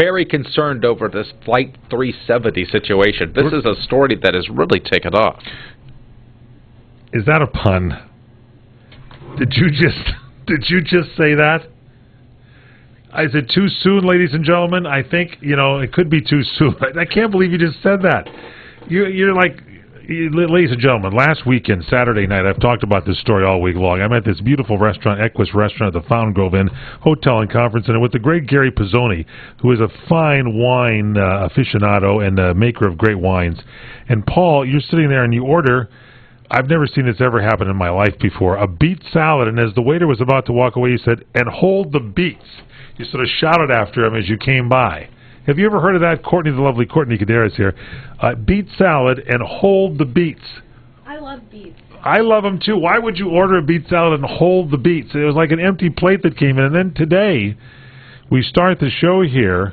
very concerned over this Flight 370 situation. This is a story that has really taken off. Is that a pun? Did you just say that? Is it too soon, ladies and gentlemen? I think, it could be too soon. I can't believe you just said that. You're like, ladies and gentlemen, last weekend, Saturday night, I've talked about this story all week long. I'm at this beautiful restaurant, Equus Restaurant at the Fountain Grove Inn Hotel and Conference Center with the great Gary Pizzoni, who is a fine wine aficionado and a maker of great wines. And Paul, you're sitting there and you order, I've never seen this ever happen in my life before, a beet salad. And as the waiter was about to walk away, you said, "And hold the beets." You sort of shouted after him as you came by. Have you ever heard of that? Courtney, the lovely Courtney Caderas here. Beet salad and hold the beets. I love beets. I love them too. Why would you order a beet salad and hold the beets? It was like an empty plate that came in. And then today, we start the show here.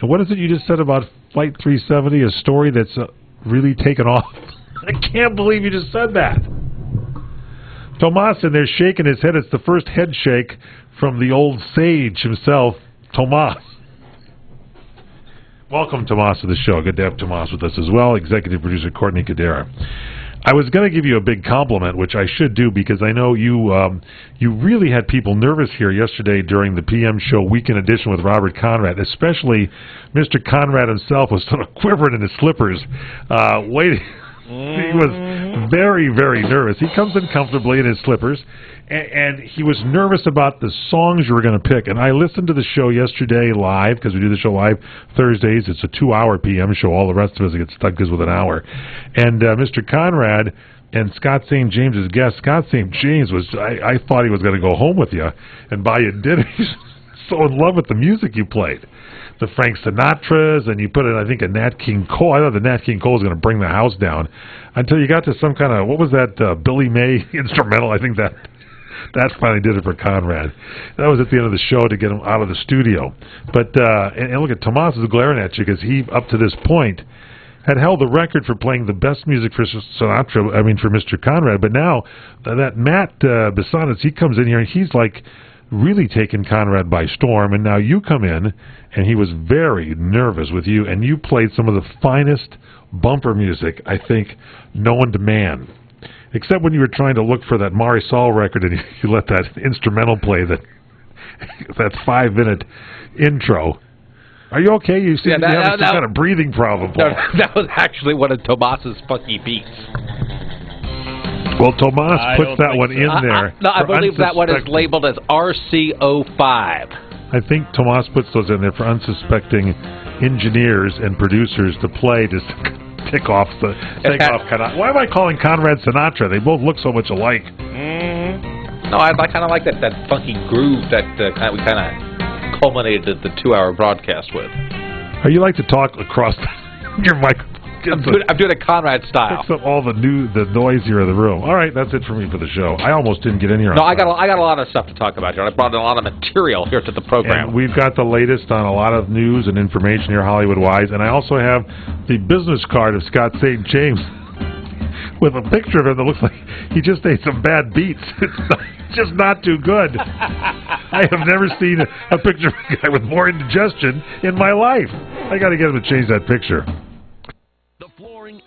And what is it you just said about Flight 370, a story that's really taken off? I can't believe you just said that. Tomas in there shaking his head. It's the first head shake from the old sage himself, Tomas. Welcome, Tomas, to the show. Good to have Tomas with us as well. Executive producer Courtney Cadera. I was going to give you a big compliment, which I should do because I know you really had people nervous here yesterday during the PM show Weekend Edition with Robert Conrad. Especially Mr. Conrad himself was sort of quivering in his slippers, waiting. He was very, very nervous. He comes in comfortably in his slippers, and he was nervous about the songs you were going to pick. And I listened to the show yesterday live, because we do the show live Thursdays. It's a 2-hour PM show. All the rest of us get stuck with an hour. And Mr. Conrad and Scott St. James's guest, Scott St. James, I thought he was going to go home with you and buy you dinner. He's so in love with the music you played. The Frank Sinatra's, and you put in, I think, a Nat King Cole. I thought the Nat King Cole was going to bring the house down until you got to some kind of, what was that, Billy May instrumental? I think that finally did it for Conrad. That was at the end of the show to get him out of the studio. But, and look at Tomas is glaring at you because he, up to this point, had held the record for playing the best music for Sinatra, for Mr. Conrad. But now, that Matt Bisonis, he comes in here and he's like, really taken Conrad by storm, and now you come in, and he was very nervous with you, and you played some of the finest bumper music, I think, known to man. Except when you were trying to look for that Marisol record, and you let that instrumental play, that 5-minute intro. Are you okay? You seem to be having some kind of breathing problem, Paul. That was actually one of Tomas's funky beats. Well, Tomas puts that one in there. No, I believe that one is labeled as RC05. I think Tomas puts those in there for unsuspecting engineers and producers to play to tick off Conrad. Why am I calling Conrad Sinatra? They both look so much alike. No, I kind of like that funky groove that we kind of culminated the 2-hour broadcast with. You like to talk across your microphone. I'm doing a Conrad style. Picks up all the noise here in the room. All right, that's it for me for the show. I almost didn't get in here. No, I got a lot of stuff to talk about here. I brought in a lot of material here to the program. And we've got the latest on a lot of news and information here, Hollywood-wise. And I also have the business card of Scott St. James with a picture of him that looks like he just ate some bad beets. It's just not too good. I have never seen a picture of a guy with more indigestion in my life. I got to get him to change that picture.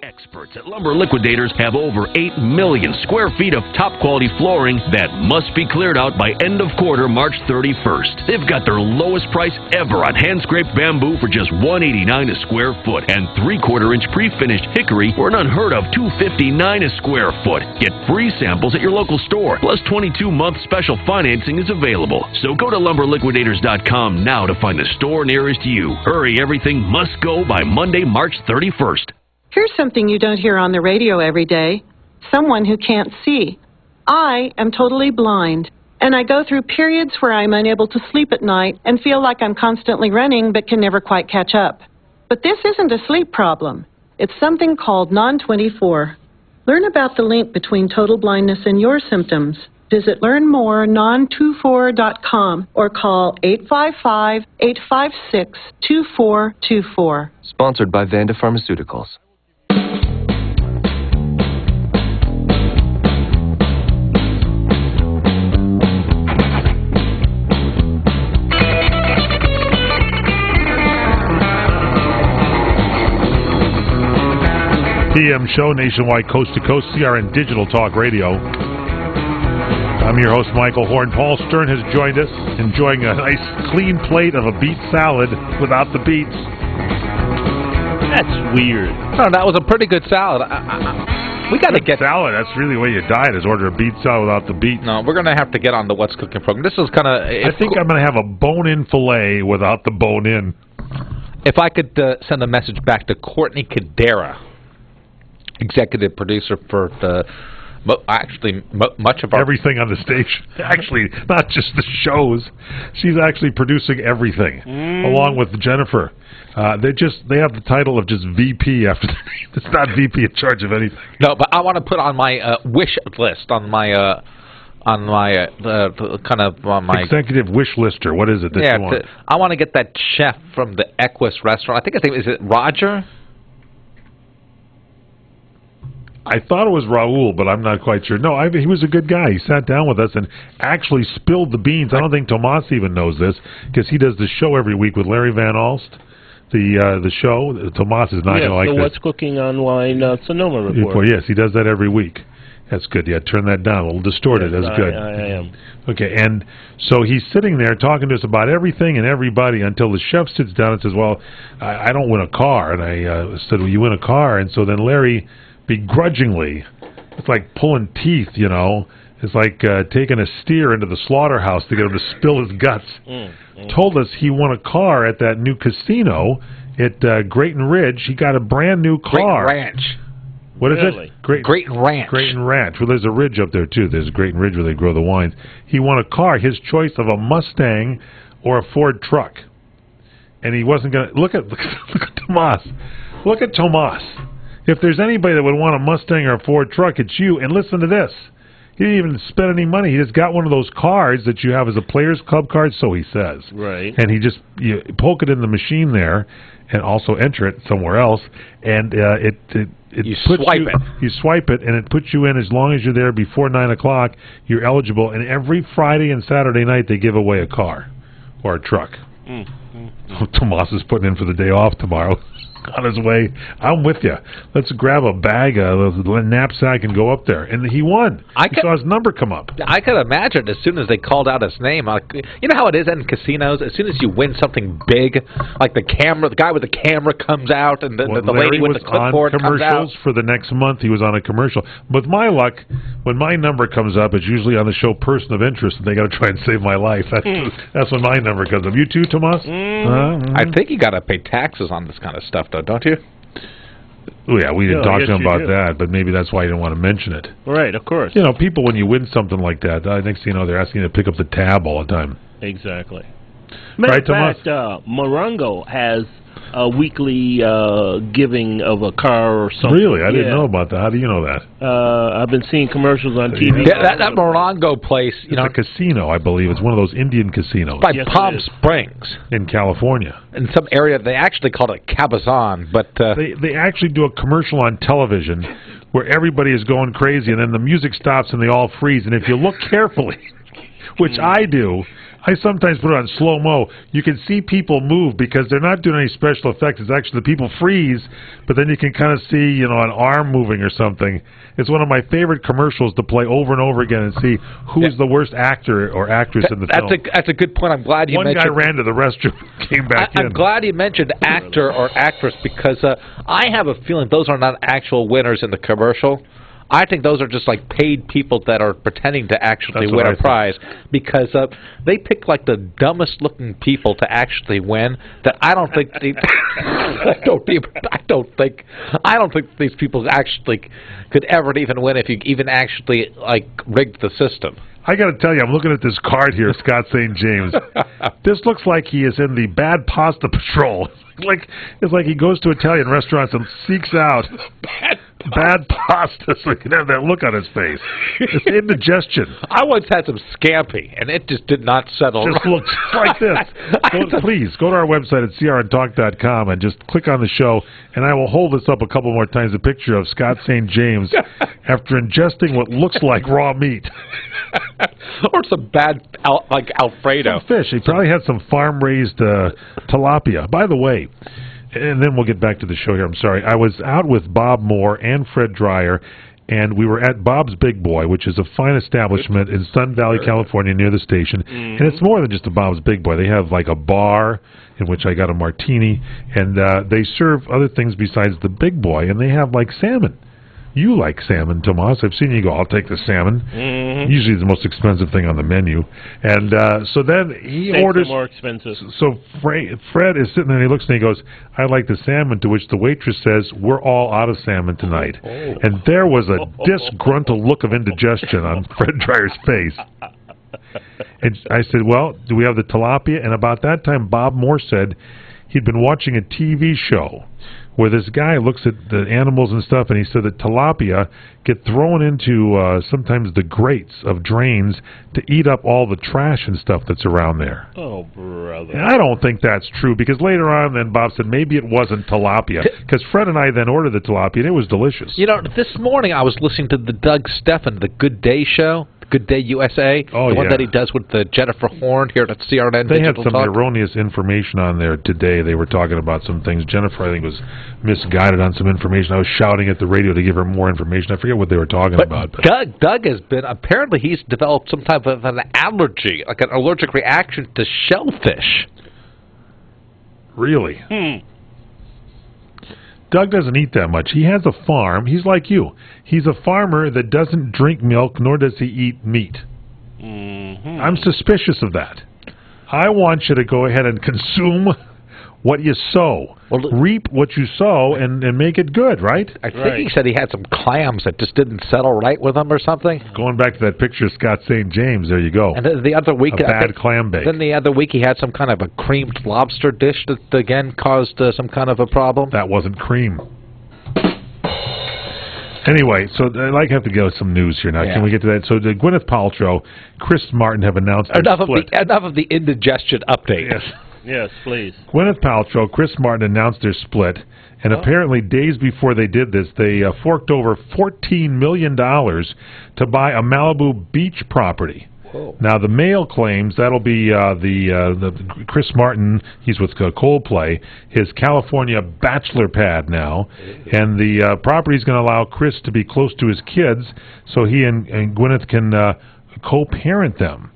Experts at Lumber Liquidators have over 8 million square feet of top-quality flooring that must be cleared out by end of quarter March 31st. They've got their lowest price ever on hand-scraped bamboo for just $189 a square foot and 3/4-inch pre-finished hickory for an unheard of $259 a square foot. Get free samples at your local store, plus 22-month special financing is available. So go to LumberLiquidators.com now to find the store nearest you. Hurry, everything must go by Monday, March 31st. Here's something you don't hear on the radio every day. Someone who can't see. I am totally blind, and I go through periods where I'm unable to sleep at night and feel like I'm constantly running but can never quite catch up. But this isn't a sleep problem. It's something called non-24. Learn about the link between total blindness and your symptoms. Visit learnmorenon24.com or call 855-856-2424. Sponsored by Vanda Pharmaceuticals. p.m. show, nationwide, coast to coast, CRN Digital Talk Radio. I'm your host, Michael Horn. Paul Stern has joined us, enjoying a nice, clean plate of a beet salad without the beets. That's weird. No, that was a pretty good salad. We got to get salad. That's really the way you diet, is order a beet salad without the beet. No, we're going to have to get on the What's Cooking program. This is kind of... I think I'm going to have a bone-in filet without the bone-in. If I could send a message back to Courtney Cadera, executive producer for the... much of our... Everything on the station. Actually, not just the shows. She's actually producing everything, along with Jennifer. They have the title of just VP after the name. It's not VP in charge of anything. No, but I want to put on my wish list, on my executive wish lister. What is it that you want? I want to get that chef from the Equus restaurant. I think is it Roger? I thought it was Raul, but I'm not quite sure. No, he was a good guy. He sat down with us and actually spilled the beans. I don't think Tomas even knows this, because he does the show every week with Larry Van Alst. The show. Tomas is not going to like this. What's Cooking Online Sonoma report. Yes, he does that every week. That's good. Yeah, turn that down. A little distorted. That's good. I am. Okay, and so he's sitting there talking to us about everything and everybody until the chef sits down and says, well, I don't win a car. And I said, well, you win a car. And so then Larry... begrudgingly, it's like pulling teeth, you know. It's like taking a steer into the slaughterhouse to get him to spill his guts. Told us he won a car at that new casino at Grayton Ridge. He got a brand new car. Grayton Ranch. What is Really? it? Grayton Ranch. Grayton Ranch. Well, there's a ridge up there, too. There's Grayton Ridge where they grow the wines. He won a car, his choice of a Mustang or a Ford truck. And he wasn't going to... Look at Tomas. Look at Tomas. If there's anybody that would want a Mustang or a Ford truck, it's you. And listen to this. He didn't even spend any money. He just got one of those cards that you have as a Players Club card, so he says. Right. And you poke it in the machine there and also enter it somewhere else. And you swipe it. You swipe it, and it puts you in as long as you're there before 9 o'clock. You're eligible. And every Friday and Saturday night, they give away a car or a truck. Tomas is putting in for the day off tomorrow. On his way. I'm with you. Let's grab a bag, a knapsack, and go up there. And he won. He saw his number come up. I could imagine as soon as they called out his name. You know how it is in casinos? As soon as you win something big, like the guy with the camera comes out, and the lady with the clipboard comes out. Commercials for the next month. He was on a commercial. With my luck, when my number comes up, it's usually on the show Person of Interest, and they got to try and save my life. That's when my number comes up. You too, Tomas? I think you got to pay taxes on this kind of stuff, though, don't you? Oh, yeah, we didn't talk to him about that, but maybe that's why you didn't want to mention it. Right, of course. You know, people, when you win something like that, next thing you know, they're asking you to pick up the tab all the time. Exactly. Matter of fact, Morongo has a weekly giving of a car or something. Really? I didn't know about that. How do you know that? I've been seeing commercials on TV. That Morongo place, it's a casino, I believe. It's one of those Indian casinos. By Palm Springs. In California. In some area, they actually called it Cabazon, but... They actually do a commercial on television where everybody is going crazy, and then the music stops and they all freeze. And if you look carefully, which I do... I sometimes put it on slow-mo. You can see people move because they're not doing any special effects. It's actually the people freeze, but then you can kind of see, an arm moving or something. It's one of my favorite commercials to play over and over again and see who's the worst actor or actress in the film. That's a good point. I'm glad you mentioned... One guy ran to the restroom and came back in. I'm glad you mentioned actor or actress because I have a feeling those are not actual winners in the commercial. I think those are just like paid people that are pretending to actually win a prize because they pick like the dumbest looking people to actually win. That I don't think I don't think these people actually could ever even win if you even actually like rigged the system. I got to tell you, I'm looking at this card here, Scott St. James. This looks like he is in the Bad Pasta Patrol. It's like he goes to Italian restaurants and seeks out bad pasta so he can have that look on his face. It's indigestion. I once had some scampi, and it just did not settle. Just looks like this. Please, go to our website at crntalk.com and just click on the show, and I will hold this up a couple more times, a picture of Scott St. James after ingesting what looks like raw meat. Or some bad, like Alfredo. Some fish. He probably had some farm-raised tilapia. By the way, and then we'll get back to the show here. I'm sorry. I was out with Bob Moore and Fred Dreyer, and we were at Bob's Big Boy, which is a fine establishment in Sun Valley, California, near the station. And it's more than just a Bob's Big Boy. They have like a bar in which I got a martini, and they serve other things besides the Big Boy, and they have like salmon. You like salmon, Tomas. I've seen you go, I'll take the salmon. Usually the most expensive thing on the menu. And so then he orders... more expensive. So Fred is sitting there and he looks and he goes, I like the salmon, to which the waitress says, we're all out of salmon tonight. And there was a disgruntled look of indigestion on Fred Dreyer's face. And I said, well, do we have the tilapia? And about that time, Bob Moore said he'd been watching a TV show where this guy looks at the animals and stuff, and he said that tilapia get thrown into sometimes the grates of drains to eat up all the trash and stuff that's around there. Oh, brother. And I don't think that's true, because later on then Bob said maybe it wasn't tilapia, because Fred and I then ordered the tilapia, and it was delicious. You know, this morning I was listening to the Doug Steffen, the Good Day Show. Good Day USA, the one that he does with the Jennifer Horn here at CRN They Digital had some Talk. erroneous information on there today. They were talking about some things. Jennifer, I think, was misguided on some information. I was shouting at the radio to give her more information. I forget what they were talking about. But Doug has been, apparently he's developed some type of an allergy, like an allergic reaction to shellfish. Really? Doug doesn't eat that much. He has a farm. He's like you. He's a farmer that doesn't drink milk, nor does he eat meat. I'm suspicious of that. I want you to go ahead and consume what you sow. Well, reap what you sow and make it good, right? I think he said he had some clams that just didn't settle right with him or something. Going back to that picture of Scott St. James, there you go. And then the other week, a bad clam bake. Then the other week he had some kind of a creamed lobster dish that again caused some kind of a problem. That wasn't cream. Anyway, so I'd like to have to go with some news here now. Can we get to that? So the Gwyneth Paltrow, Chris Martin have announced their split. Enough of the indigestion update. Yes. Yes, please. Gwyneth Paltrow, Chris Martin announced their split, and apparently days before they did this, they forked over $14 million to buy a Malibu beach property. Whoa. Now, the Mail claims that'll be the Chris Martin, he's with Coldplay, his California bachelor pad now, and the property's going to allow Chris to be close to his kids so he and Gwyneth can co-parent them.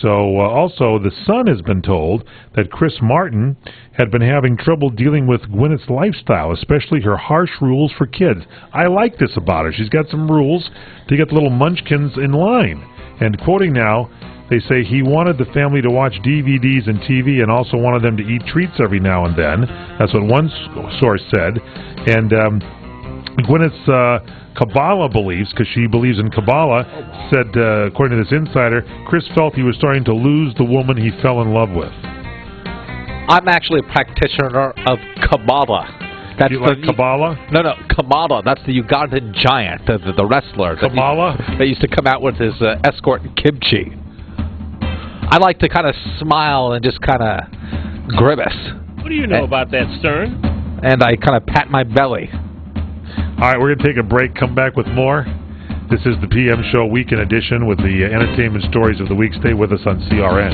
So, also, the Sun has been told that Chris Martin had been having trouble dealing with Gwyneth's lifestyle, especially her harsh rules for kids. I like this about her. She's got some rules to get the little munchkins in line. And quoting now, they say he wanted the family to watch DVDs and TV and also wanted them to eat treats every now and then. That's what one source said. And Gwyneth's Kabbalah beliefs, because she believes in Kabbalah, said, according to this insider, Chris felt he was starting to lose the woman he fell in love with. I'm actually a practitioner of Kabbalah. Do you like Kabbalah? No, Kabbalah. That's the Ugandan giant, the wrestler. Kabbalah? That used to come out with his escort and kimchi. I like to kind of smile and just kind of grimace. What do you know about that, Stern? And I kind of pat my belly. All right, we're going to take a break, come back with more. This is the PM Show Weekend Edition with the entertainment stories of the week. Stay with us on CRN.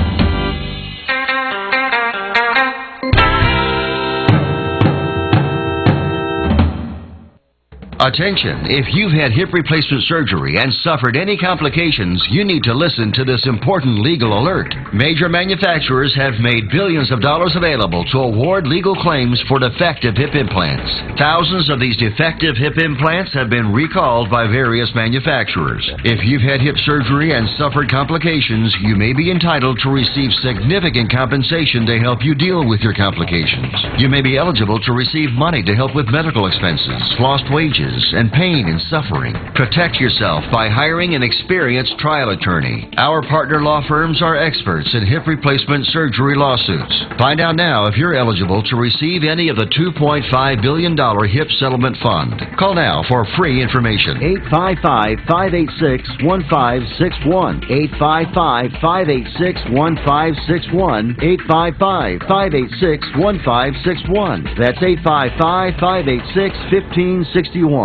Attention, if you've had hip replacement surgery and suffered any complications, you need to listen to this important legal alert. Major manufacturers have made billions of dollars available to award legal claims for defective hip implants. Thousands of these defective hip implants have been recalled by various manufacturers. If you've had hip surgery and suffered complications, you may be entitled to receive significant compensation to help you deal with your complications. You may be eligible to receive money to help with medical expenses, lost wages, and pain and suffering. Protect yourself by hiring an experienced trial attorney. Our partner law firms are experts in hip replacement surgery lawsuits. Find out now if you're eligible to receive any of the $2.5 billion HIP settlement fund. Call now for free information. 855-586-1561. 855-586-1561. 855-586-1561. That's 855-586-1561.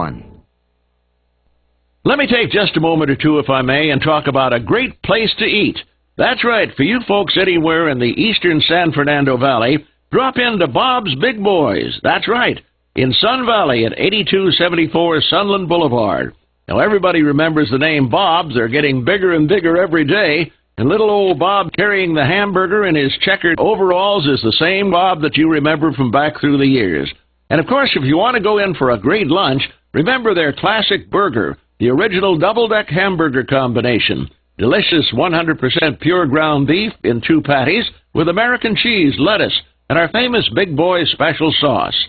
Let me take just a moment or two, if I may, and talk about a great place to eat. That's right, for you folks anywhere in the eastern San Fernando Valley, drop into Bob's Big Boys. That's right, in Sun Valley at 8274 Sunland Boulevard. Now, everybody remembers the name Bob's. They're getting bigger and bigger every day. And little old Bob carrying the hamburger in his checkered overalls is the same Bob that you remember from back through the years. And, of course, if you want to go in for a great lunch, remember their classic burger, the original double-deck hamburger combination. Delicious 100% pure ground beef in 2 patties with American cheese, lettuce, and our famous Big Boy special sauce.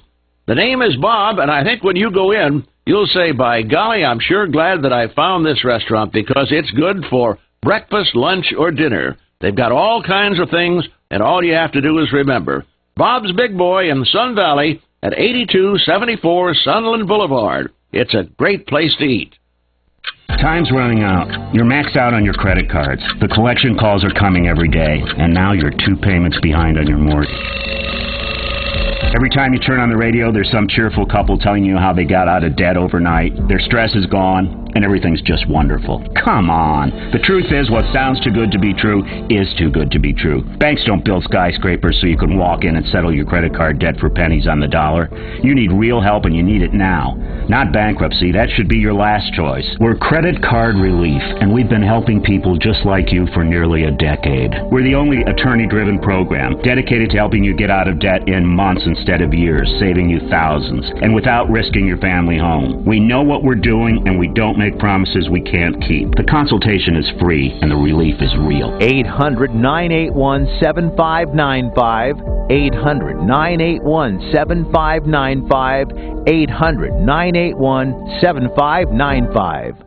The name is Bob, and I think when you go in, you'll say, by golly, I'm sure glad that I found this restaurant because it's good for breakfast, lunch, or dinner. They've got all kinds of things, and all you have to do is remember. Bob's Big Boy in Sun Valley at 8274 Sunland Boulevard. It's a great place to eat. Time's running out. You're maxed out on your credit cards. The collection calls are coming every day, and now you're 2 payments behind on your mortgage. Every time you turn on the radio, there's some cheerful couple telling you how they got out of debt overnight. Their stress is gone, and everything's just wonderful. Come on. The truth is, what sounds too good to be true is too good to be true. Banks don't build skyscrapers so you can walk in and settle your credit card debt for pennies on the dollar. You need real help, and you need it now. Not bankruptcy. That should be your last choice. We're Credit Card Relief, and we've been helping people just like you for nearly a decade. We're the only attorney-driven program dedicated to helping you get out of debt in months instead of years, saving you thousands, and without risking your family home. We know what we're doing, and we don't make promises we can't keep. The consultation is free, and the relief is real. 800-981-7595. 800-981-7595. 800-981-7595.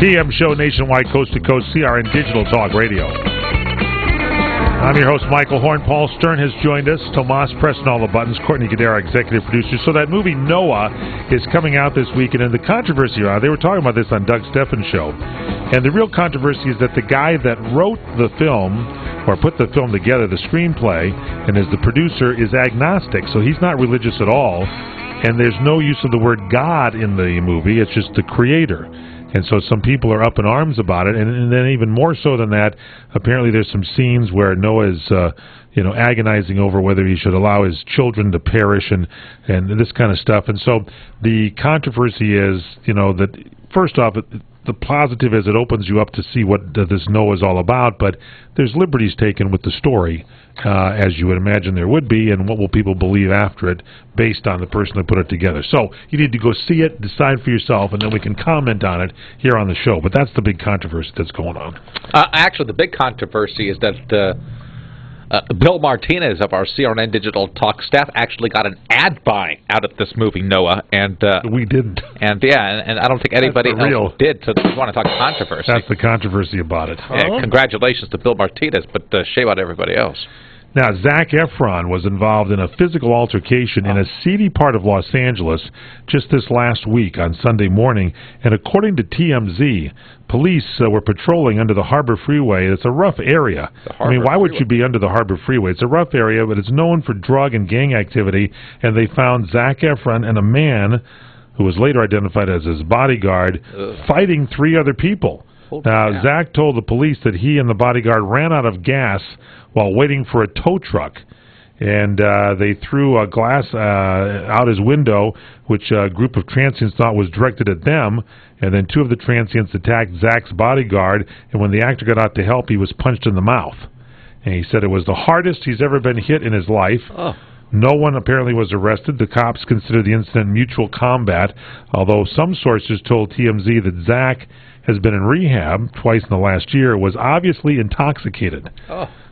PM show nationwide, coast to coast, CRN Digital Talk Radio. I'm your host, Michael Horn. Paul Stern has joined us. Tomas pressing all the buttons. Courtney Cadera, executive producer. So that movie Noah is coming out this weekend, and the controversy around, they were talking about this on Doug Steffen's show, and the real controversy is that the guy that wrote the film, or put the film together, the screenplay, and is the producer, is agnostic, so he's not religious at all, and there's no use of the word God in the movie. It's just the creator. And so some people are up in arms about it, and then even more so than that, apparently there's some scenes where Noah is, agonizing over whether he should allow his children to perish and this kind of stuff. And so the controversy is, that first off, the positive is it opens you up to see what this Noah is all about, but there's liberties taken with the story, as you would imagine there would be, and what will people believe after it based on the person that put it together. So you need to go see it, decide for yourself, and then we can comment on it here on the show. But that's the big controversy that's going on. Actually, the big controversy is that Bill Martinez of our CRN Digital Talk staff actually got an ad buy out of this movie, Noah, and we didn't. And I don't think anybody else did. So we want to talk controversy. That's the controversy about it. Yeah, congratulations to Bill Martinez, but shame on everybody else. Now, Zac Efron was involved in a physical altercation in a seedy part of Los Angeles just this last week on Sunday morning, and according to TMZ, police were patrolling under the Harbor Freeway. It's a rough area. Why would you be under the Harbor Freeway? It's a rough area, but it's known for drug and gang activity, and they found Zac Efron and a man who was later identified as his bodyguard fighting 3 other people. Now, Zac told the police that he and the bodyguard ran out of gas while waiting for a tow truck, and they threw a glass out his window, which a group of transients thought was directed at them, and then 2 of the transients attacked Zac's bodyguard, and when the actor got out to help, he was punched in the mouth. And he said it was the hardest he's ever been hit in his life. No one apparently was arrested. The cops consider the incident mutual combat, although some sources told TMZ that Zac has been in rehab twice in the last year, was obviously intoxicated.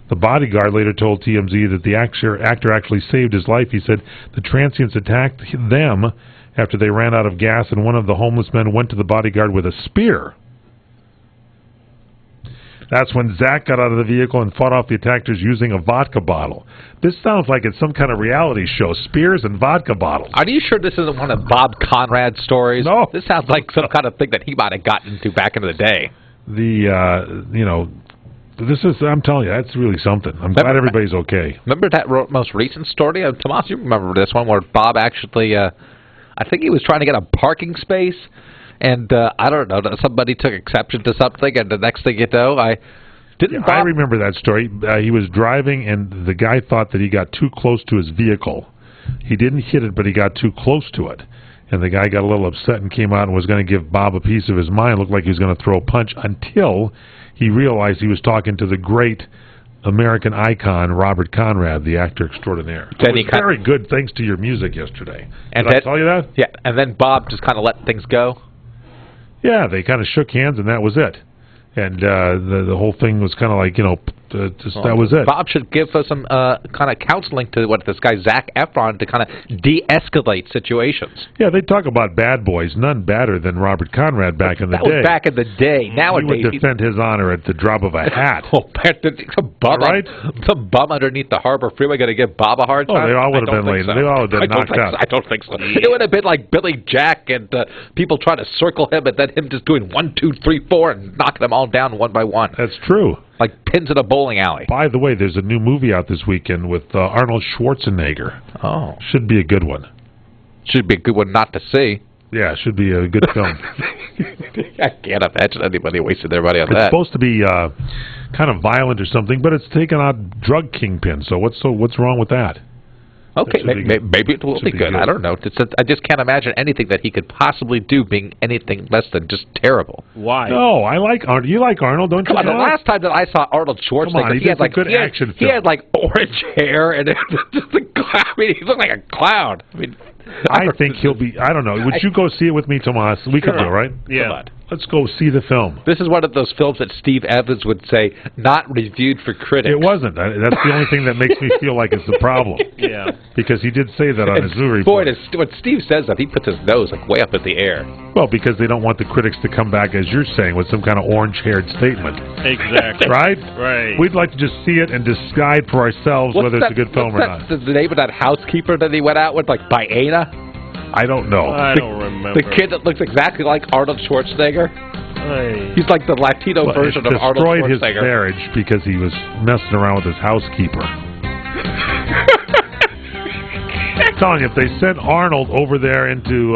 The bodyguard later told TMZ that the actor actually saved his life. He said the transients attacked them after they ran out of gas, and one of the homeless men went to the bodyguard with a spear. That's when Zac got out of the vehicle and fought off the attackers using a vodka bottle. This sounds like it's some kind of reality show, spears and vodka bottles. Are you sure this isn't one of Bob Conrad's stories? No. This sounds like some kind of thing that he might have gotten into back in the day. This is, I'm telling you, that's really something. I'm glad everybody's okay. Remember that most recent story? Tomas, you remember this one where Bob actually, I think he was trying to get a parking space, And I don't know, somebody took exception to something, and the next thing you know, I remember that story. He was driving, and the guy thought that he got too close to his vehicle. He didn't hit it, but he got too close to it. And the guy got a little upset and came out and was going to give Bob a piece of his mind. Looked like he was going to throw a punch until he realized he was talking to the great American icon, Robert Conrad, the actor extraordinaire. It was very good thanks to your music yesterday. Did I tell you that? Yeah, and then Bob just kind of let things go? Yeah, they kind of shook hands, and that was it. And the whole thing was kind of like, that was it. Bob should give us some kind of counseling to this guy, Zac Efron, to kind of de-escalate situations. Yeah, they talk about bad boys. None badder than Robert Conrad back in the day. That was back in the day. Nowadays, he would defend his honor at the drop of a hat. Some bum underneath the Harbor Freeway going to give Bob a hard time? Oh, they all would have been late. They all would have been knocked out. I don't think so. It would have been like Billy Jack and people trying to circle him and then him just doing 1, 2, 3, 4 and knocking them all down one by one. That's true. Like pins in a bowling alley. By the way, there's a new movie out this weekend with Arnold Schwarzenegger. Oh. Should be a good one. Should be a good one not to see. Yeah, should be a good film. I can't imagine anybody wasting their money on that. It's supposed to be kind of violent or something, but it's taking out drug kingpins. So what's wrong with that? Okay, maybe it will be good. I don't know. I just can't imagine anything that he could possibly do being anything less than just terrible. Why? No, I like Arnold. You like Arnold, don't you? Come on, the last time that I saw Arnold Schwarzenegger, he had like good action film. He had like orange hair and he looked like a clown. I think he'll be. I don't know. Would you go see it with me, Tomas? We could go, right? Yeah. Let's go see the film. This is one of those films that Steve Evans would say, not reviewed for critics. It wasn't. That's the only thing that makes me feel like it's a problem. Yeah. Because he did say that on his Zoo report. Boy, when Steve says that, he puts his nose like way up in the air. Well, because they don't want the critics to come back, as you're saying, with some kind of orange-haired statement. Exactly. Right? Right. We'd like to just see it and decide for ourselves whether it's a good film or not. The name of that housekeeper that he went out with, like Baena? I don't know. I don't remember. The kid that looks exactly like Arnold Schwarzenegger? He's like the Latino version of Arnold Schwarzenegger. Destroyed his marriage because he was messing around with his housekeeper. I'm telling you, if they sent Arnold over there into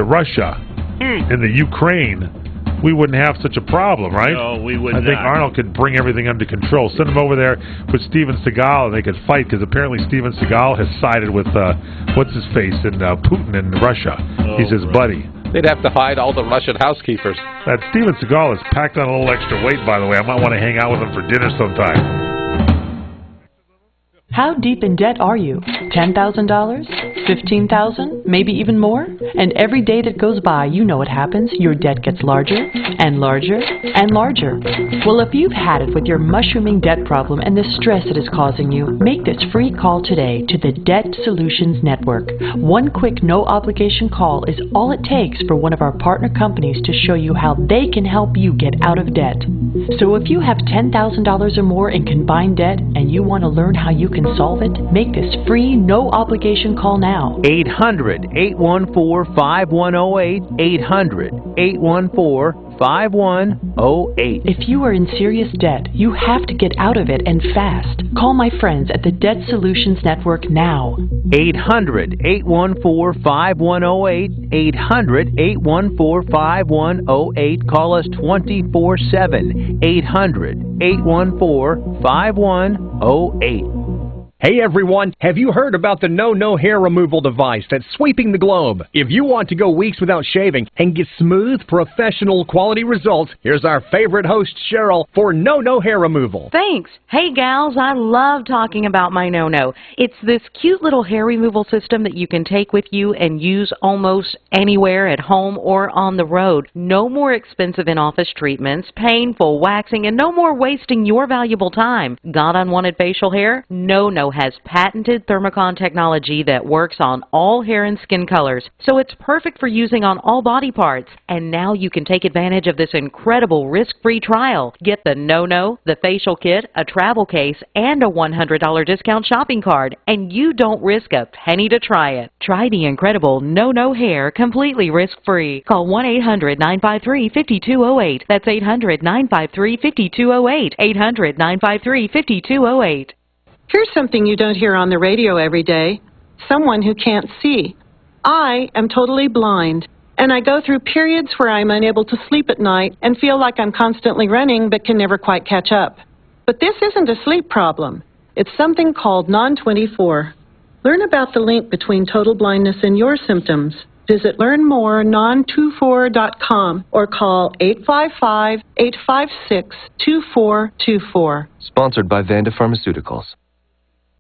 Russia, in the Ukraine, we wouldn't have such a problem, right? No, we would not. I think Arnold could bring everything under control. Send him over there with Steven Seagal, and they could fight, because apparently Steven Seagal has sided with, what's-his-face, and Putin in Russia. He's his buddy. They'd have to hide all the Russian housekeepers. That Steven Seagal has packed on a little extra weight, by the way. I might want to hang out with him for dinner sometime. How deep in debt are you? $10,000? $15,000? Maybe even more? And every day that goes by, you know what happens. Your debt gets larger and larger and larger. Well, if you've had it with your mushrooming debt problem and the stress it is causing you, make this free call today to the Debt Solutions Network. One quick, no-obligation call is all it takes for one of our partner companies to show you how they can help you get out of debt. So if you have $10,000 or more in combined debt and you want to learn how you can solve it, make this free, no-obligation call now. 800-814-5108. 800-814-5108. If you are in serious debt, you have to get out of it and fast. Call my friends at the Debt Solutions Network now. 800-814-5108. 800-814-5108. Call us 24/7. 800-814-5108. Hey everyone, have you heard about the No hair removal device that's sweeping the globe? If you want to go weeks without shaving and get smooth, professional quality results, here's our favorite host, Cheryl, for No hair removal. Thanks. Hey gals, I love talking about my No. It's this cute little hair removal system that you can take with you and use almost anywhere at home or on the road. No more expensive in-office treatments, painful waxing, and no more wasting your valuable time. Got unwanted facial hair? No has patented thermocon technology that works on all hair and skin colors, so it's perfect for using on all body parts. And now you can take advantage of this incredible risk-free trial. Get the No, the facial kit, a travel case, and a $100 discount shopping card, and you don't risk a penny to try it. Try the incredible No hair completely risk-free. Call 1-800-953-5208. That's 800-953-5208. 800-953-5208. Here's something you don't hear on the radio every day. Someone who can't see. I am totally blind, And I go through periods where I'm unable to sleep at night and feel like I'm constantly running but can never quite catch up. But this isn't a sleep problem. It's something called non-24. Learn about the link between total blindness and your symptoms. Visit learnmorenon24.com or call 855-856-2424. Sponsored by Vanda Pharmaceuticals.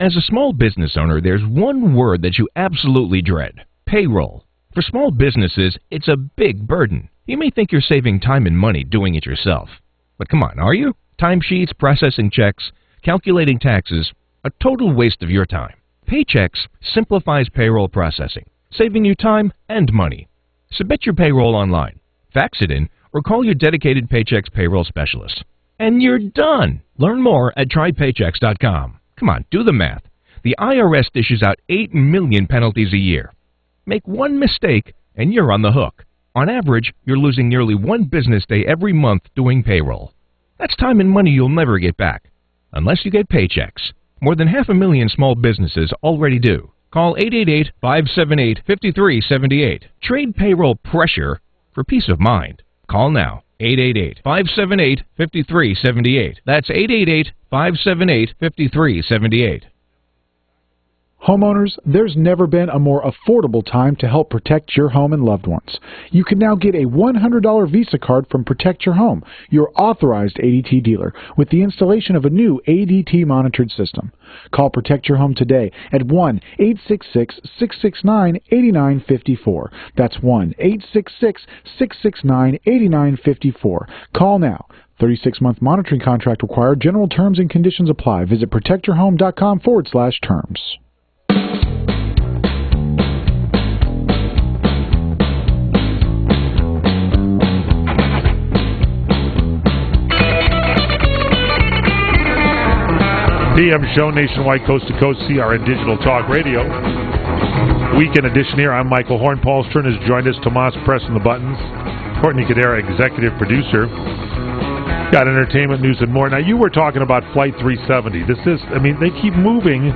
As a small business owner, there's one word that you absolutely dread: payroll. For small businesses, it's a big burden. You may think you're saving time and money doing it yourself. But come on, are you? Timesheets, processing checks, calculating taxes, a total waste of your time. Paychex simplifies payroll processing, saving you time and money. Submit your payroll online, fax it in, or call your dedicated Paychex payroll specialist. And you're done. Learn more at trypaychex.com. Come on, do the math. The IRS dishes out 8 million penalties a year. Make one mistake and you're on the hook. On average, you're losing nearly one business day every month doing payroll. That's time and money you'll never get back, unless you get Paychex. More than 500,000 small businesses already do. Call 888-578-5378. Trade payroll pressure for peace of mind. Call now. 888-578-5378. That's 888-578-5378. Homeowners, there's never been a more affordable time to help protect your home and loved ones. You can now get a $100 Visa card from Protect Your Home, your authorized ADT dealer, with the installation of a new ADT monitored system. Call Protect Your Home today at 1-866-669-8954. That's 1-866-669-8954. Call now. 36-month monitoring contract required. General terms and conditions apply. Visit protectyourhome.com/terms. PM show nationwide, coast to coast, CRN Digital Talk Radio. Weekend edition here. I'm Michael Horn. Paul Stern has joined us. Tomas pressing the buttons. Courtney Cadera, executive producer. Got entertainment news and more. Now, you were talking about Flight 370. This is, I mean, they keep moving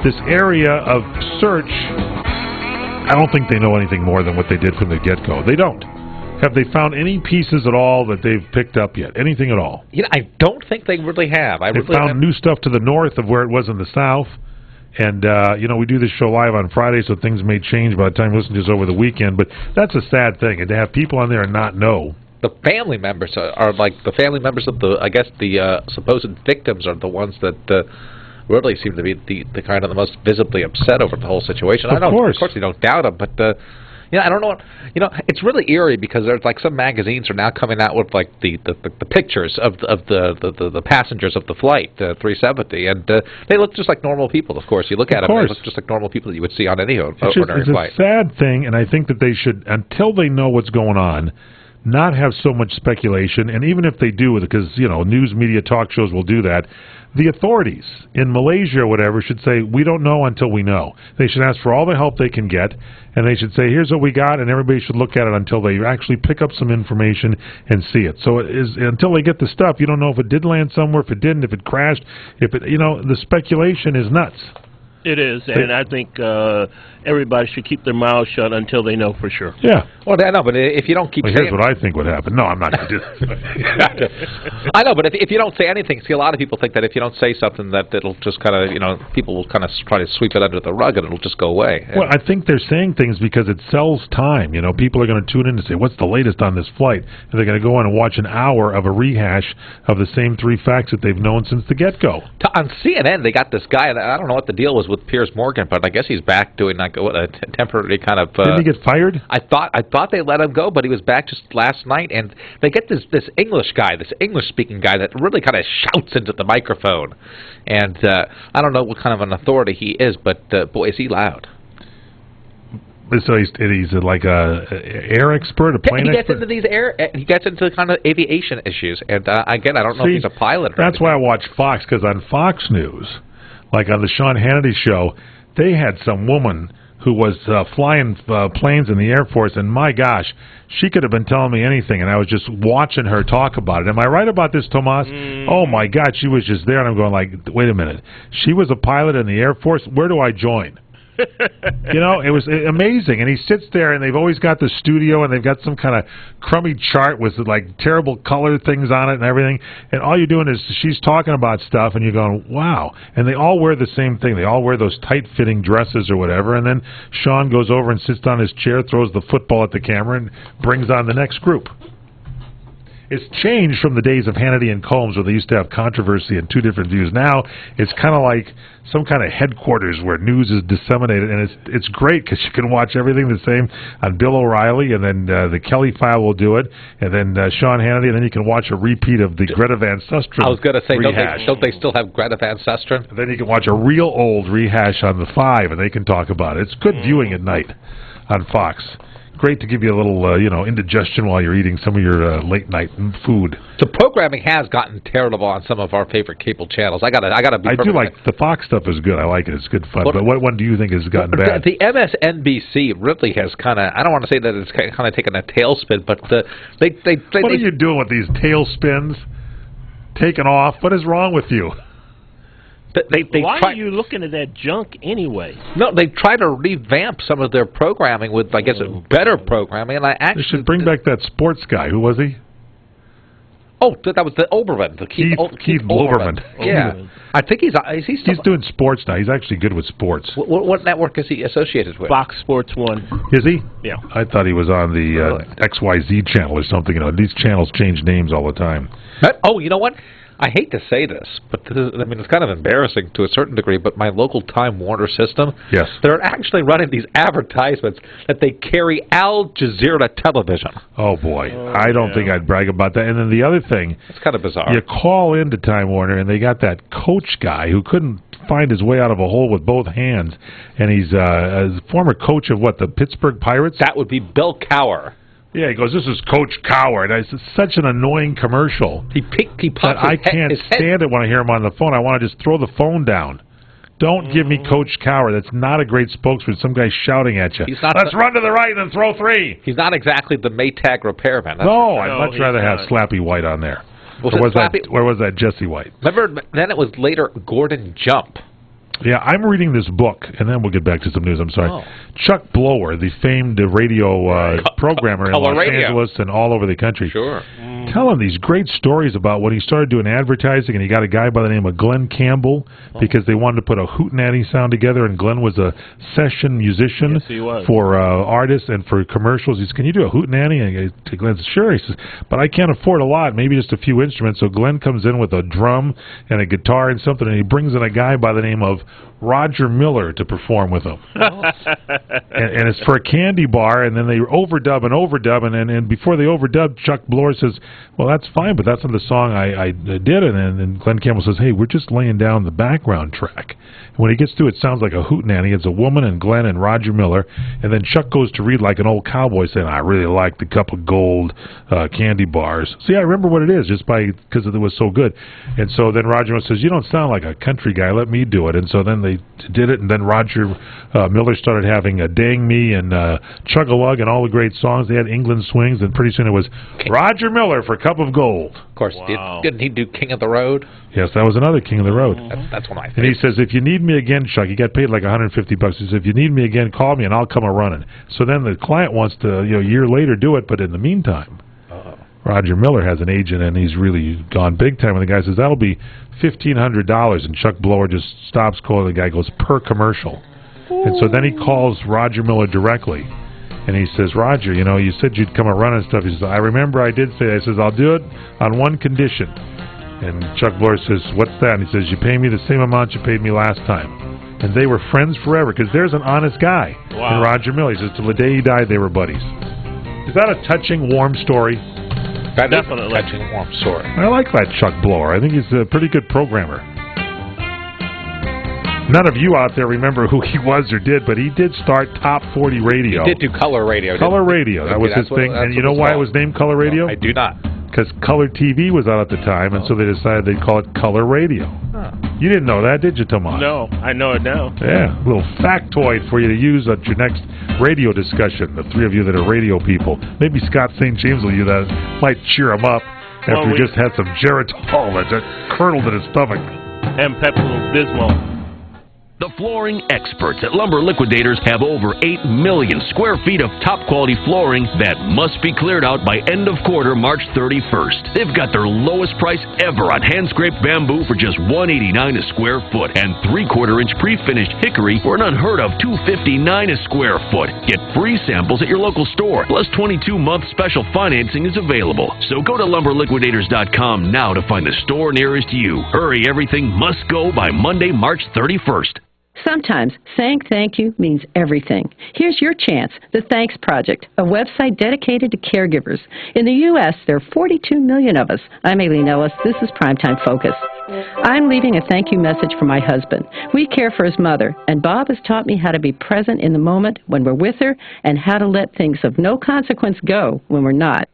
this area of search. I don't think they know anything more than what they did from the get-go. They don't. Have they found any pieces at all that they've picked up yet? Anything at all? You know, I don't think they really have. They found new stuff to the north of where it was in the south. And, you know, we do this show live on Friday, so things may change by the time you listen to this over the weekend. But that's a sad thing. And to have people on there and not know. The family members are like the family members of the, I guess, the supposed victims are the ones that really seem to be the kind of the most visibly upset over the whole situation. Of course you don't doubt them, but you know, I don't know. It's really eerie because there's like some magazines are now coming out with like the pictures of the passengers of the flight 370, and they look just like normal people. Of course, you look at them, they look just like normal people that you would see on any ordinary flight. It's a sad thing, and I think that they should, until they know what's going on, not have so much speculation. And even if they do, because you know, news media talk shows will do that. The authorities in Malaysia or whatever should say, we don't know until we know. They should ask for all the help they can get, and they should say, here's what we got, and everybody should look at it until they actually pick up some information and see it. So until they get the stuff, you don't know if it did land somewhere, if it didn't, if it crashed, if it, you know, the speculation is nuts. It is, and I think everybody should keep their mouths shut until they know for sure. Yeah. Well, I know, but if you don't keep here's what I think would happen. No, I'm not going to do that. I know, but if you don't say anything, see, a lot of people think that if you don't say something that it'll just kind of, you know, people will kind of try to sweep it under the rug and it'll just go away. Well, I think they're saying things because it sells time. You know, people are going to tune in and say, what's the latest on this flight? And they're going to go on and watch an hour of a rehash of the same three facts that they've known since the get-go. On CNN, they got this guy, and I don't know what the deal was with Piers Morgan, but I guess he's back doing like a temporary kind of. Didn't he get fired? I thought they let him go, but he was back just last night, and they get this English guy, this English-speaking guy that really kind of shouts into the microphone, and I don't know what kind of an authority he is, but boy, is he loud. So he's like a air expert, a plane expert? He gets into kind of aviation issues, and again, I don't know if he's a pilot or That's why I watch Fox, because on Fox News, like on the Sean Hannity show, they had some woman who was flying planes in the Air Force, and my gosh, she could have been telling me anything, and I was just watching her talk about it. Am I right about this, Tomas? Oh my God, she was just there, and I'm going like, wait a minute. She was a pilot in the Air Force? Where do I join? You know, it was amazing. And he sits there, and they've always got the studio, and they've got some kind of crummy chart with like terrible color things on it and everything. And all you're doing is she's talking about stuff, and you're going, wow. And they all wear the same thing. They all wear those tight-fitting dresses or whatever. And then Sean goes over and sits on his chair, throws the football at the camera, and brings on the next group. It's changed from the days of Hannity and Combs where they used to have controversy and two different views. Now it's kind of like some kind of headquarters where news is disseminated, and it's great because you can watch everything the same on Bill O'Reilly, and then the Kelly File will do it, and then Sean Hannity, and then you can watch a repeat of the Greta Van Susteren I was going to say, rehash. don't they still have Greta Van Susteren? And then you can watch a real old rehash on the 5, and they can talk about it. It's good viewing at night on Fox. Great to give you a little, indigestion while you're eating some of your late night food. The programming has gotten terrible on some of our favorite cable channels. I gotta be. I do like the Fox stuff is good. I like it. It's good fun. But what one do you think has gotten bad? The MSNBC really has kind of. I don't want to say that it's kind of taken a tailspin, but what are you doing with these tailspins? Taking off? What is wrong with you? Why are you looking at that junk anyway? No, they try to revamp some of their programming with, I guess, better programming. And They should bring back that sports guy. Who was he? Oh, that was the Oberman. Keith Olbermann. Yeah. I think he's doing sports now. He's actually good with sports. What network is he associated with? Fox Sports 1. Is he? Yeah. I thought he was on the XYZ channel or something. These channels change names all the time. Oh, you know what? I hate to say this, but it's kind of embarrassing to a certain degree, but my local Time Warner system, yes, they're actually running these advertisements that they carry Al Jazeera television. Oh, boy. I don't think I'd brag about that. And then the other thing, it's kind of bizarre. You call into Time Warner, and they got that coach guy who couldn't find his way out of a hole with both hands, and he's a former coach of, the Pittsburgh Pirates? That would be Bill Cowher. Yeah, he goes, this is Coach Coward. It's such an annoying commercial. He pops I can't stand it when I hear him on the phone. I want to just throw the phone down. Don't give me Coach Coward. That's not a great spokesman. Some guy shouting at you. Let's run to the right and throw 3. He's not exactly the Maytag repairman. No, I'd much rather have Slappy White on there. Where was that Jesse White? Remember, then it was later Gordon Jump. Yeah, I'm reading this book, and then we'll get back to some news. I'm sorry. Chuck Blower, the famed radio programmer in Los Angeles and all over the country. Sure. Telling these great stories about when he started doing advertising, and he got a guy by the name of Glenn Campbell because they wanted to put a hootenanny sound together, and Glenn was a session musician for artists and for commercials. He said, can you do a hootenanny? And Glenn said, sure. He says, but I can't afford a lot, maybe just a few instruments. So Glenn comes in with a drum and a guitar and something, and he brings in a guy by the name of Roger Miller to perform with him. And it's for a candy bar, and then they overdub, and before they overdub, Chuck Blower says, well, that's fine, but that's not the song I did. And then Glenn Campbell says, hey, we're just laying down the background track. And when he gets through, it sounds like a hootenanny. It's a woman and Glenn and Roger Miller, and then Chuck goes to read like an old cowboy saying, I really like the cup of gold candy bars. See, I remember what it is just because it was so good. And so then Roger Miller says, you don't sound like a country guy, let me do it. And so then they did it, and then Roger Miller started having Dang Me and Chug-a-Lug and all the great songs. They had England Swings, and pretty soon it was Roger Miller for Cup of Gold. Of course, didn't he do King of the Road? Yes, that was another King of the Road. That's one of my favorites. And he says, if you need me again, Chuck, he got paid like $150. He says, if you need me again, call me and I'll come a-running. So then the client wants to, a year later do it, but in the meantime, Roger Miller has an agent and he's really gone big time. And the guy says, that'll be $1,500. And Chuck Blower just stops calling. The guy goes, per commercial. And so then he calls Roger Miller directly. And he says, Roger, you said you'd come a-running and stuff. He says, I remember I did say that. I says, I'll do it on one condition. And Chuck Blower says, what's that? And he says, you pay me the same amount you paid me last time. And they were friends forever because there's an honest guy in Roger Miller. He says, till the day he died, they were buddies. Is that a touching, warm story? Definitely a touching, warm story. I like that Chuck Blower. I think he's a pretty good programmer. None of you out there remember who he was or did, but he did start Top 40 Radio. He did do Color Radio. Color Radio. That was his thing. And you know why it was named Color Radio? No, I do not. Because Color TV was out at the time, and so they decided they'd call it Color Radio. You didn't know that, did you, Tomas? No, I know it now. Yeah, a little factoid for you to use at your next radio discussion, the three of you that are radio people. Maybe Scott St. James will use that. Might cheer him up after he just had some Geritol that curdled in his stomach. And Pepto-Bismol. The flooring experts at Lumber Liquidators have over 8 million square feet of top-quality flooring that must be cleared out by end of quarter March 31st. They've got their lowest price ever on hand-scraped bamboo for just $189 a square foot and 3/4-inch pre-finished hickory for an unheard of $259 a square foot. Get free samples at your local store, plus 22-month special financing is available. So go to lumberliquidators.com now to find the store nearest you. Hurry, everything must go by Monday, March 31st. Sometimes saying thank you means everything. Here's your chance. The Thanks Project, a website dedicated to caregivers. In the U.S., there are 42 million of us. I'm Aileen Ellis. This is Primetime Focus. I'm leaving a thank you message for my husband. We care for his mother, and Bob has taught me how to be present in the moment when we're with her and how to let things of no consequence go when we're not.